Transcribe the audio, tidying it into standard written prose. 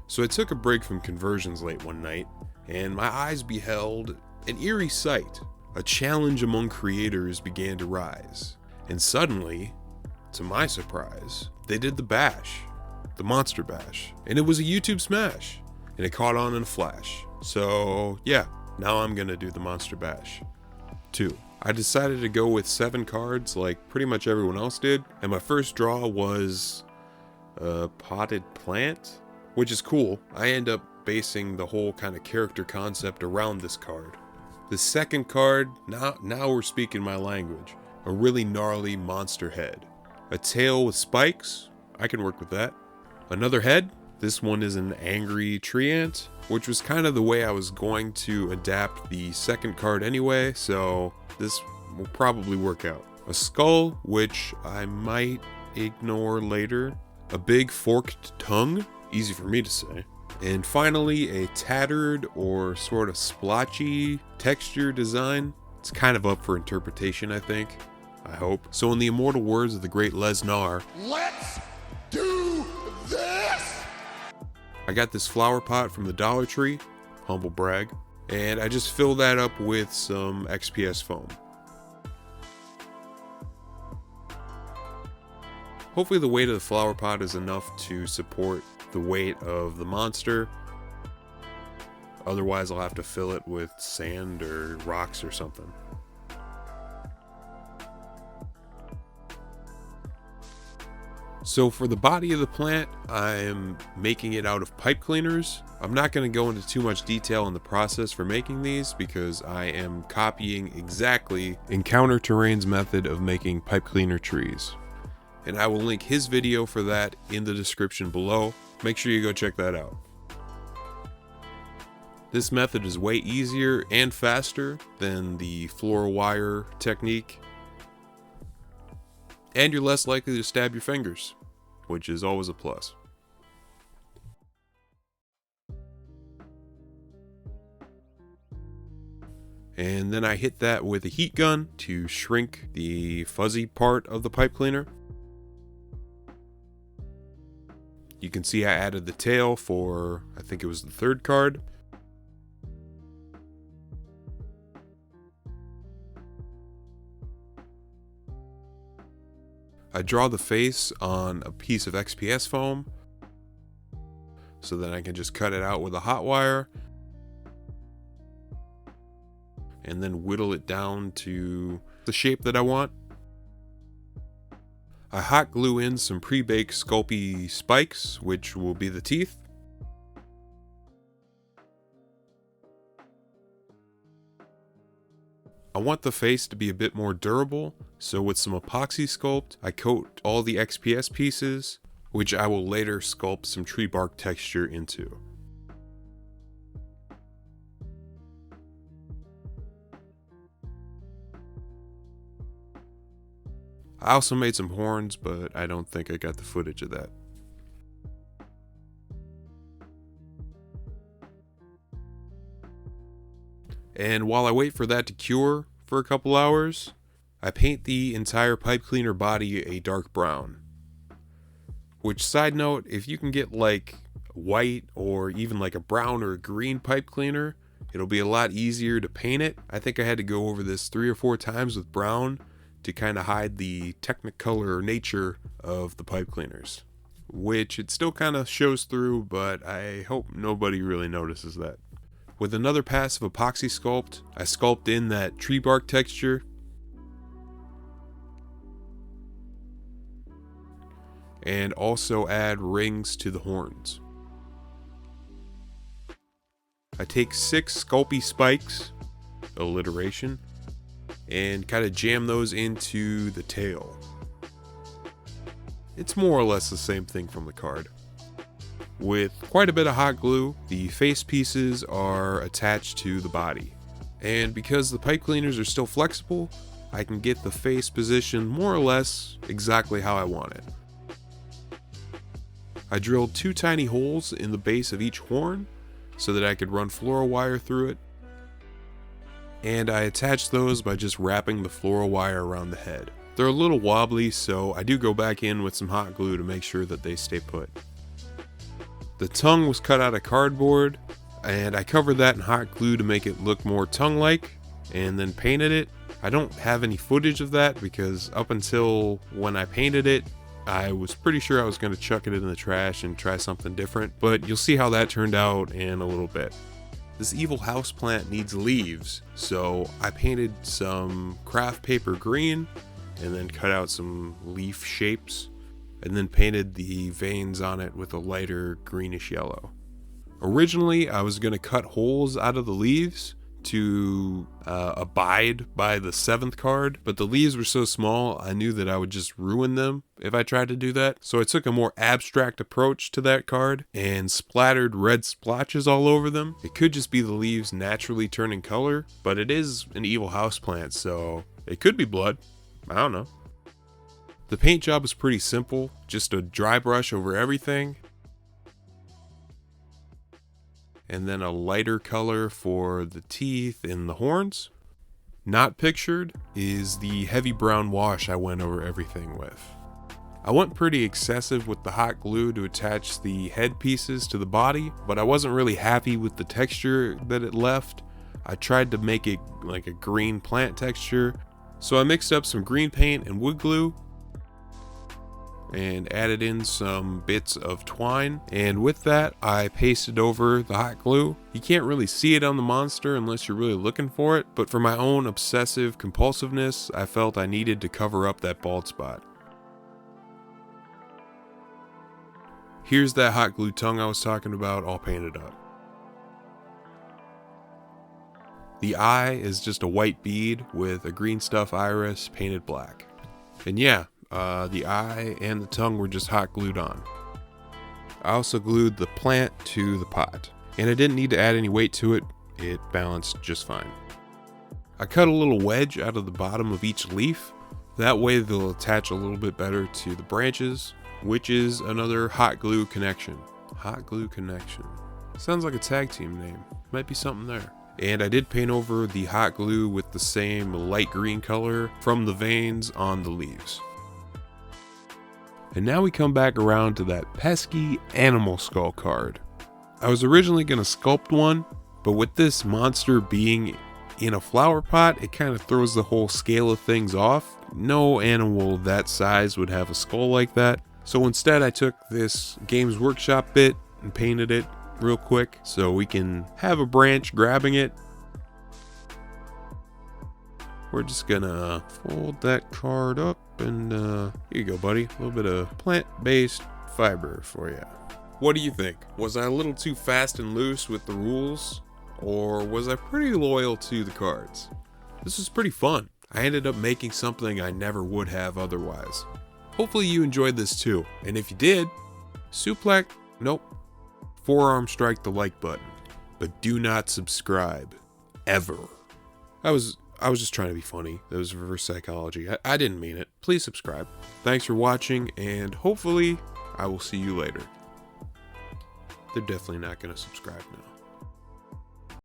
So I took a break from conversions late one night, and my eyes beheld an eerie sight. A challenge among creators began to rise, and suddenly, to my surprise, they did the bash, the monster bash, and it was a YouTube smash, and it caught on in a flash. So yeah, now I'm gonna do the monster bash. 2. I decided to go with 7 cards like pretty much everyone else did, and my first draw was a potted plant, which is cool. I end up basing the whole kind of character concept around this card. The second card, now we're speaking my language, a really gnarly monster head. A tail with spikes, I can work with that. Another head, this one is an angry tree ant, which was kind of the way I was going to adapt the second card anyway, so this will probably work out. A skull, which I might ignore later. A big forked tongue, easy for me to say. And finally, a tattered or sort of splotchy texture design. It's kind of up for interpretation, I think. I hope. So in the immortal words of the great Lesnar, let's do this! I got this flower pot from the Dollar Tree, humble brag, and I just filled that up with some XPS foam. Hopefully the weight of the flower pot is enough to support the weight of the monster. Otherwise I'll have to fill it with sand or rocks or something. So for the body of the plant, I'm making it out of pipe cleaners. I'm not going to go into too much detail in the process for making these because I am copying exactly Encounter Terrain's method of making pipe cleaner trees. And I will link his video for that in the description below. Make sure you go check that out. This method is way easier and faster than the floral wire technique. And you're less likely to stab your fingers, which is always a plus. And then I hit that with a heat gun to shrink the fuzzy part of the pipe cleaner. You can see I added the tail for, I think it was the third card. I draw the face on a piece of XPS foam so that I can just cut it out with a hot wire and then whittle it down to the shape that I want. I hot glue in some pre-baked Sculpey spikes, which will be the teeth. I want the face to be a bit more durable, so with some epoxy sculpt, I coat all the XPS pieces, which I will later sculpt some tree bark texture into. I also made some horns, but I don't think I got the footage of that. And while I wait for that to cure for a couple hours, I paint the entire pipe cleaner body a dark brown. Which, side note, if you can get like white or even like a brown or a green pipe cleaner, it'll be a lot easier to paint it. I think I had to go over this 3 or 4 times with brown to kind of hide the technicolor nature of the pipe cleaners. Which it still kind of shows through, but I hope nobody really notices that. With another pass of epoxy sculpt, I sculpt in that tree bark texture. And also add rings to the horns. I take 6 Sculpey spikes, alliteration, and kind of jam those into the tail. It's more or less the same thing from the card. With quite a bit of hot glue, the face pieces are attached to the body. And because the pipe cleaners are still flexible, I can get the face position more or less exactly how I want it. I drilled 2 tiny holes in the base of each horn so that I could run floral wire through it. And I attached those by just wrapping the floral wire around the head. They're a little wobbly, so I do go back in with some hot glue to make sure that they stay put. The tongue was cut out of cardboard, and I covered that in hot glue to make it look more tongue-like, and then painted it. I don't have any footage of that because up until when I painted it, I was pretty sure I was going to chuck it in the trash and try something different, but you'll see how that turned out in a little bit. This evil houseplant needs leaves, so I painted some craft paper green and then cut out some leaf shapes and then painted the veins on it with a lighter greenish yellow. Originally, I was going to cut holes out of the leaves to abide by the 7th card, but the leaves were so small I knew that I would just ruin them if I tried to do that. So I took a more abstract approach to that card and splattered red splotches all over them. It could just be the leaves naturally turning color, but it is an evil houseplant, so it could be blood. I don't know. The paint job was pretty simple, just a dry brush over everything, and then a lighter color for the teeth and the horns. Not pictured is the heavy brown wash I went over everything with. I went pretty excessive with the hot glue to attach the head pieces to the body, but I wasn't really happy with the texture that it left. I tried to make it like a green plant texture, so I mixed up some green paint and wood glue and added in some bits of twine, and with that I pasted over the hot glue. You can't really see it on the monster unless you're really looking for it, but for my own obsessive compulsiveness, I felt I needed to cover up that bald spot. Here's that hot glue tongue I was talking about, all painted up. The eye is just a white bead with a green stuff iris painted black. And yeah, the eye and the tongue were just hot glued on. I also glued the plant to the pot, and I didn't need to add any weight to it. It balanced just fine. I cut a little wedge out of the bottom of each leaf. That way they'll attach a little bit better to the branches, which is another hot glue connection. Hot glue connection. Sounds like a tag team name. Might be something there. And I did paint over the hot glue with the same light green color from the veins on the leaves. And now we come back around to that pesky animal skull card. I was originally going to sculpt one, but with this monster being in a flower pot, it kind of throws the whole scale of things off. No animal that size would have a skull like that. So instead I took this Games Workshop bit and painted it real quick so we can have a branch grabbing it. We're just gonna fold that card up and here you go, buddy. A little bit of plant-based fiber for you. What do you think? Was I a little too fast and loose with the rules, or was I pretty loyal to the cards? This was pretty fun. I ended up making something I never would have otherwise. Hopefully you enjoyed this too, and if you did, forearm strike the like button, but do not subscribe, ever. I was just trying to be funny. That was reverse psychology. I didn't mean it. Please subscribe. Thanks for watching, and hopefully I will see you later. They're definitely not going to subscribe now.